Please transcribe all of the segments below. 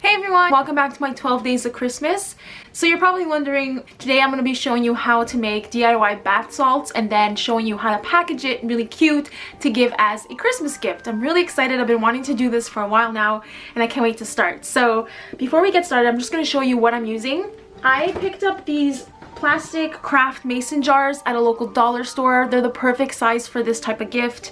Hey everyone! Welcome back to my 12 days of Christmas. So you're probably wondering, today I'm going to be showing you how to make DIY bath salts and then showing you how to package it really cute to give as a Christmas gift. I'm really excited. I've been wanting to do this for a while now and I can't wait to start. So before we get started, I'm just going to show you what I'm using. I picked up these plastic craft mason jars at a local dollar store. They're the perfect size for this type of gift.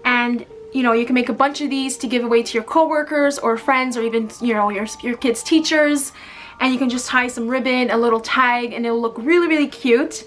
And you know, you can make a bunch of these to give away to your coworkers or friends or even, you know, your kids' teachers. And you can just tie some ribbon, a little tag, and it'll look really, really cute.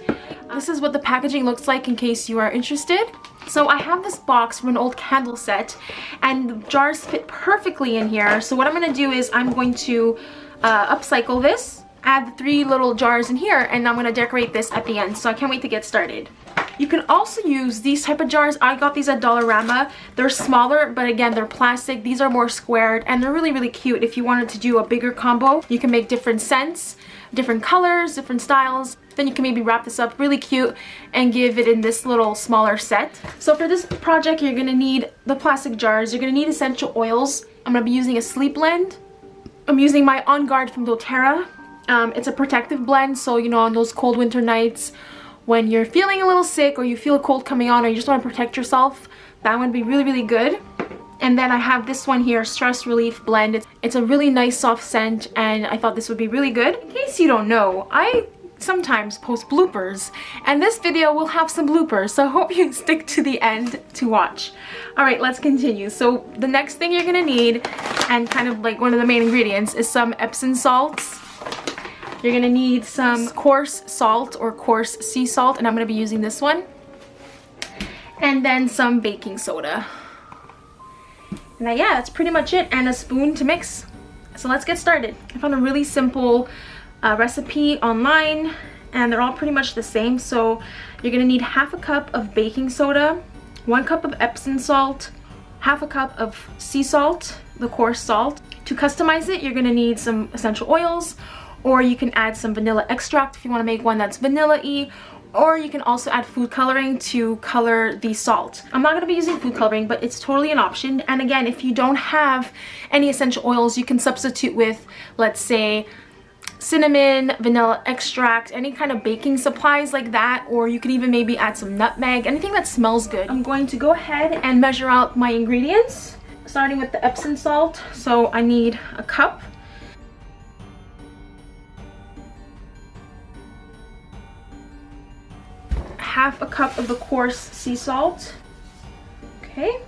This is what the packaging looks like in case you are interested. So I have this box from an old candle set and the jars fit perfectly in here. So what I'm going to do is I'm going to upcycle this, add the 3 little jars in here, and I'm going to decorate this at the end. So I can't wait to get started. You can also use these type of jars. I got these at Dollarama. They're smaller, but again, they're plastic. These are more squared and they're really, really cute. If you wanted to do a bigger combo, you can make different scents, different colors, different styles. Then you can maybe wrap this up really cute and give it in this little smaller set. So for this project, you're gonna need the plastic jars. You're gonna need essential oils. I'm gonna be using a sleep blend. I'm using my On Guard from doTERRA. It's a protective blend, so you know, on those cold winter nights, when you're feeling a little sick or you feel a cold coming on or you just want to protect yourself, that would be really, really good. And then I have this one here, Stress Relief Blend. It's a really nice soft scent and I thought this would be really good. In case you don't know, I sometimes post bloopers and this video will have some bloopers, so I hope you stick to the end to watch. Alright, let's continue. So the next thing you're gonna need, and kind of like one of the main ingredients, is some Epsom salts. You're gonna need some coarse salt or coarse sea salt, and I'm gonna be using this one. And then some baking soda. And yeah, that's pretty much it, and a spoon to mix. So let's get started. I found a really simple recipe online, and they're all pretty much the same. So you're gonna need half a cup of baking soda, 1 cup of Epsom salt, half a cup of sea salt, the coarse salt. To customize it, you're gonna need some essential oils, or you can add some vanilla extract if you want to make one that's vanilla-y, or you can also add food coloring to color the salt. I'm not going to be using food coloring, but it's totally an option. And again, if you don't have any essential oils, you can substitute with, let's say, cinnamon, vanilla extract, any kind of baking supplies like that, or you can even maybe add some nutmeg, anything that smells good. I'm going to go ahead and measure out my ingredients, starting with the Epsom salt. So I need a cup. Half a cup of the coarse sea salt. Okay,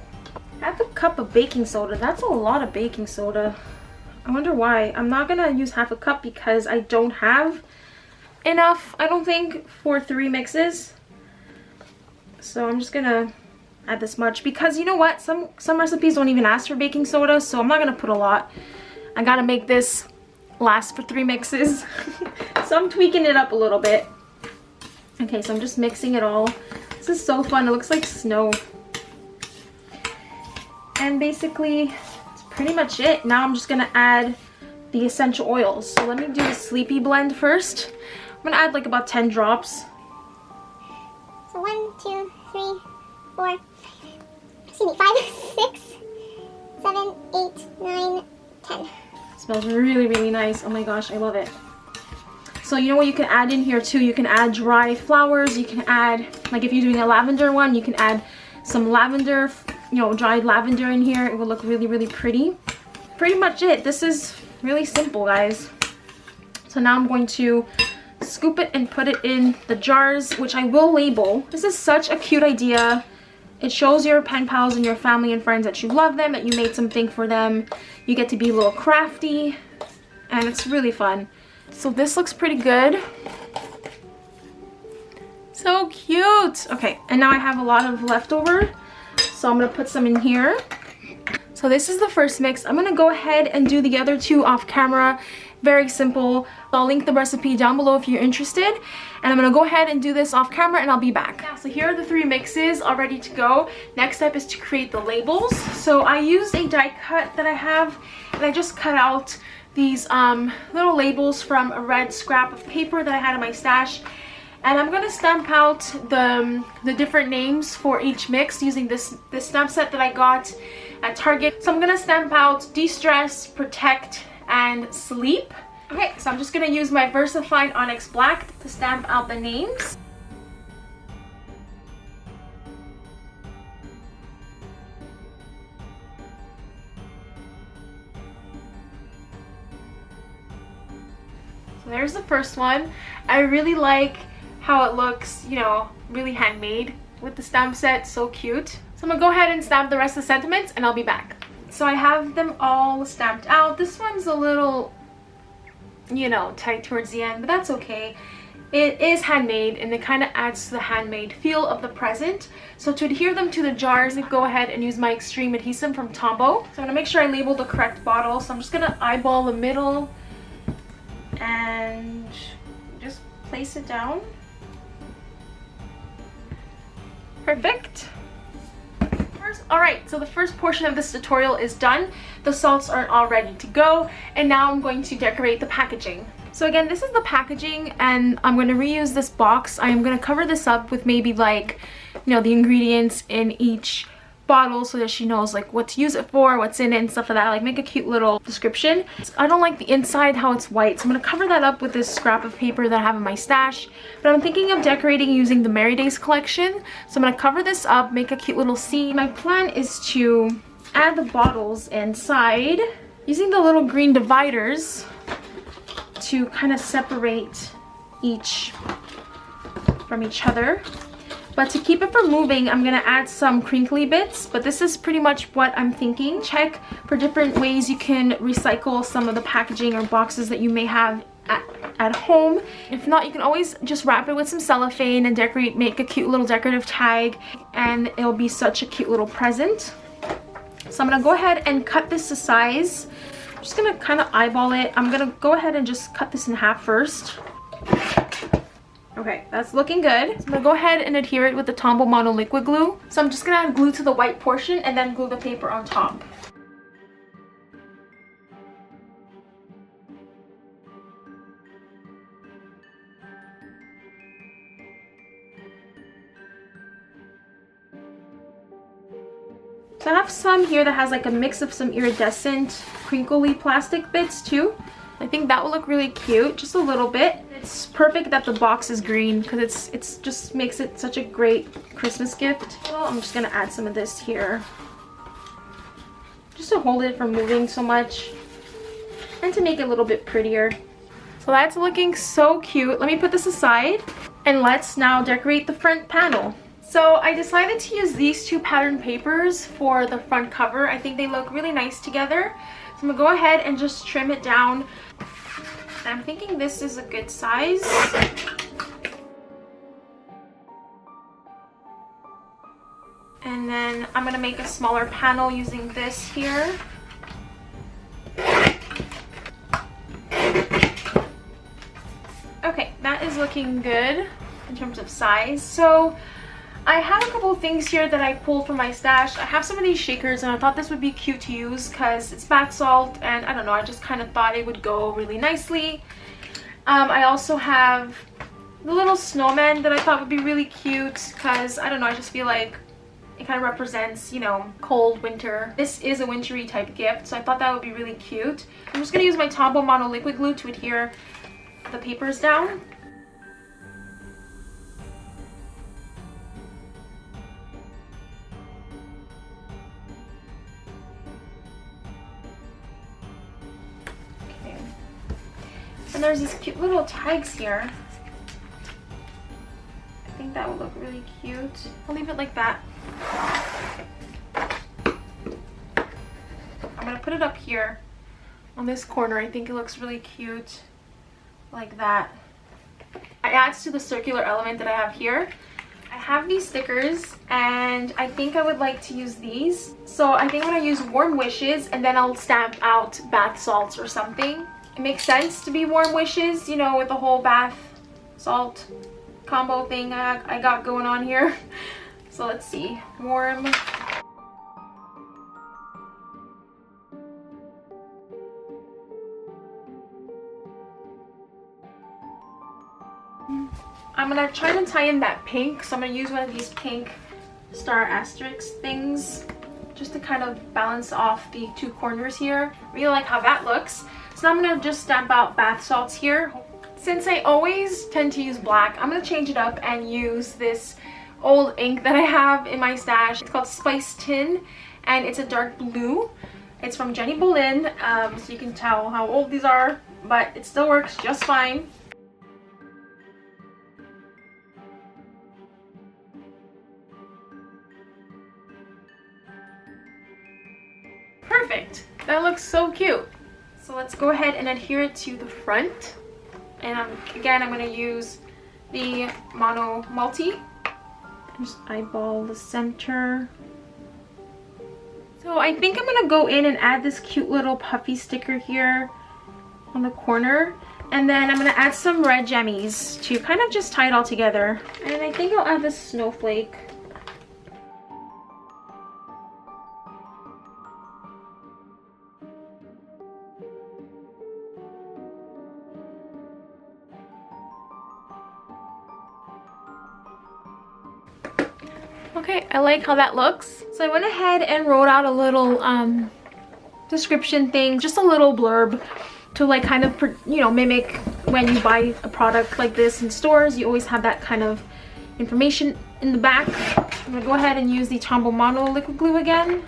half a cup of baking soda. That's a lot of baking soda. I wonder why. I'm not gonna use half a cup because I don't have enough, I don't think, for 3 mixes. So I'm just gonna add this much because you know what, some recipes don't even ask for baking soda, so I'm not gonna put a lot. I gotta make this last for 3 mixes. So I'm tweaking it up a little bit. Okay, so I'm just mixing it all. This is so fun. It looks like snow. And basically, that's pretty much it. Now I'm just gonna add the essential oils. So let me do the sleepy blend first. I'm gonna add like about 10 drops. So 1, 2, 3, 4, excuse me, 5, 6, 7, 8, 9, 10. It smells really, really nice. Oh my gosh, I love it. So you know what you can add in here too? You can add dry flowers. You can add, like if you're doing a lavender one, you can add some lavender, you know, dried lavender in here. It will look really, really pretty. Pretty much it. This is really simple, guys. So now I'm going to scoop it and put it in the jars, which I will label. This is such a cute idea. It shows your pen pals and your family and friends that you love them, that you made something for them. You get to be a little crafty, and it's really fun. So this looks pretty good. So cute. Okay, and now I have a lot of leftover, so I'm gonna put some in here. So this is the first mix. I'm gonna go ahead and do the other 2 off camera. Very simple. I'll link the recipe down below if you're interested. And I'm gonna go ahead and do this off camera and I'll be back. Yeah, so here are the 3 mixes all ready to go. Next step is to create the labels. So I used a die cut that I have, and I just cut out these little labels from a red scrap of paper that I had in my stash, and I'm gonna stamp out the different names for each mix using this stamp set that I got at Target. So I'm gonna stamp out De-Stress, Protect, and sleep. Okay, so I'm just gonna use my VersaFine Onyx Black to stamp out the names. So there's the first one. I really like how it looks, you know, really handmade with the stamp set, so cute. So I'm gonna go ahead and stamp the rest of the sentiments and I'll be back. So I have them all stamped out. This one's a little, you know, tight towards the end, but that's okay. It is handmade and it kind of adds to the handmade feel of the present. So to adhere them to the jars, go ahead and use my Xtreme adhesive from Tombow. So I'm gonna make sure I label the correct bottle. So I'm just gonna eyeball the middle and just place it down. Perfect. Alright, so the first portion of this tutorial is done. The salts are all ready to go, and now I'm going to decorate the packaging. So again, this is the packaging, and I'm going to reuse this box. I'm going to cover this up with maybe like, you know, the ingredients in each bottle so that she knows like what to use it for, what's in it and stuff like that. Like make a cute little description. I don't like the inside how it's white, so I'm going to cover that up with this scrap of paper that I have in my stash. But I'm thinking of decorating using the Merry Days collection, so I'm going to cover this up, make a cute little scene. My plan is to add the bottles inside using the little green dividers to kind of separate each from each other. But to keep it from moving, I'm gonna add some crinkly bits, but this is pretty much what I'm thinking. Check for different ways you can recycle some of the packaging or boxes that you may have at home. If not, you can always just wrap it with some cellophane and decorate, make a cute little decorative tag, and it'll be such a cute little present. So I'm gonna go ahead and cut this to size. I'm just gonna kind of eyeball it. I'm gonna go ahead and just cut this in half first. Okay, that's looking good. So I'm gonna go ahead and adhere it with the Tombow Mono Liquid Glue. So I'm just gonna add glue to the white portion and then glue the paper on top. So I have some here that has like a mix of some iridescent, crinkly plastic bits too. I think that will look really cute, just a little bit. It's perfect that the box is green because it's just makes it such a great Christmas gift. So I'm just gonna add some of this here, just to hold it from moving so much and to make it a little bit prettier. So that's looking so cute. Let me put this aside and let's now decorate the front panel. So I decided to use these two pattern papers for the front cover. I think they look really nice together. So I'm gonna go ahead and just trim it down. I'm thinking this is a good size. And then I'm gonna make a smaller panel using this here. Okay, that is looking good in terms of size. So I have a couple of things here that I pulled from my stash. I have some of these shakers and I thought this would be cute to use because it's bath salt and I don't know, I just kind of thought it would go really nicely. I also have the little snowman that I thought would be really cute because I don't know, I just feel like it kind of represents, you know, cold winter. This is a wintry type gift, so I thought that would be really cute. I'm just going to use my Tombow Mono Liquid Glue to adhere the papers down. And there's these cute little tags here. I think that would look really cute. I'll leave it like that. I'm gonna put it up here on this corner. I think it looks really cute like that. It adds to the circular element that I have here. I have these stickers and I think I would like to use these. So I think I'm gonna use Warm Wishes and then I'll stamp out bath salts or something. It makes sense to be Warm Wishes, you know, with the whole bath salt combo thing I got going on here. So let's see. Warm. I'm going to try to tie in that pink. So I'm going to use one of these pink star asterisk things just to kind of balance off the two corners here. Really like how that looks. So I'm gonna just stamp out bath salts here. Since I always tend to use black, I'm gonna change it up and use this old ink that I have in my stash. It's called Spice Tin, and it's a dark blue. It's from Jenny Bolin, so you can tell how old these are, but it still works just fine. Perfect. That looks so cute. So let's go ahead and adhere it to the front. And again, I'm going to use the Mono Multi. Just eyeball the center. So I think I'm going to go in and add this cute little puffy sticker here on the corner. And then I'm going to add some red jammies to kind of just tie it all together. And I think I'll add this snowflake. Okay, I like how that looks. So I went ahead and wrote out a little description thing, just a little blurb to like kind of, you know, mimic when you buy a product like this in stores. You always have that kind of information in the back. I'm gonna go ahead and use the Tombow Mono liquid glue again.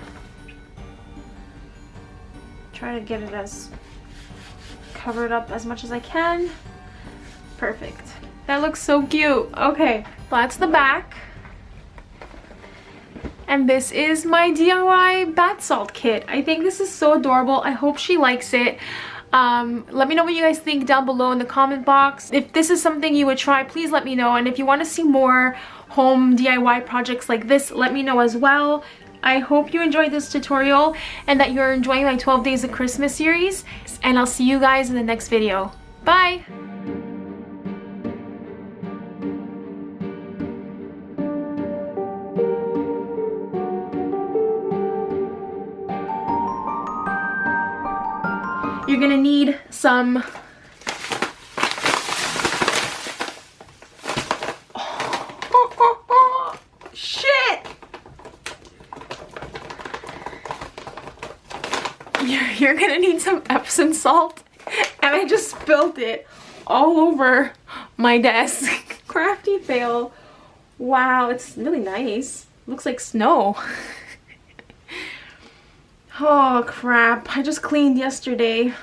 Try to get it as covered up as much as I can. Perfect. That looks so cute. Okay, that's the back. And this is my DIY bath salt kit. I think this is so adorable. I hope she likes it. Let me know what you guys think down below in the comment box. If this is something you would try, please let me know. And if you want to see more home DIY projects like this, let me know as well. I hope you enjoyed this tutorial and that you're enjoying my 12 Days of Christmas series. And I'll see you guys in the next video. Bye! You're gonna need some shit! You're gonna need some Epsom salt, and I just spilled it all over my desk. Crafty fail. Wow, it's really nice. Looks like snow. Oh crap, I just cleaned yesterday.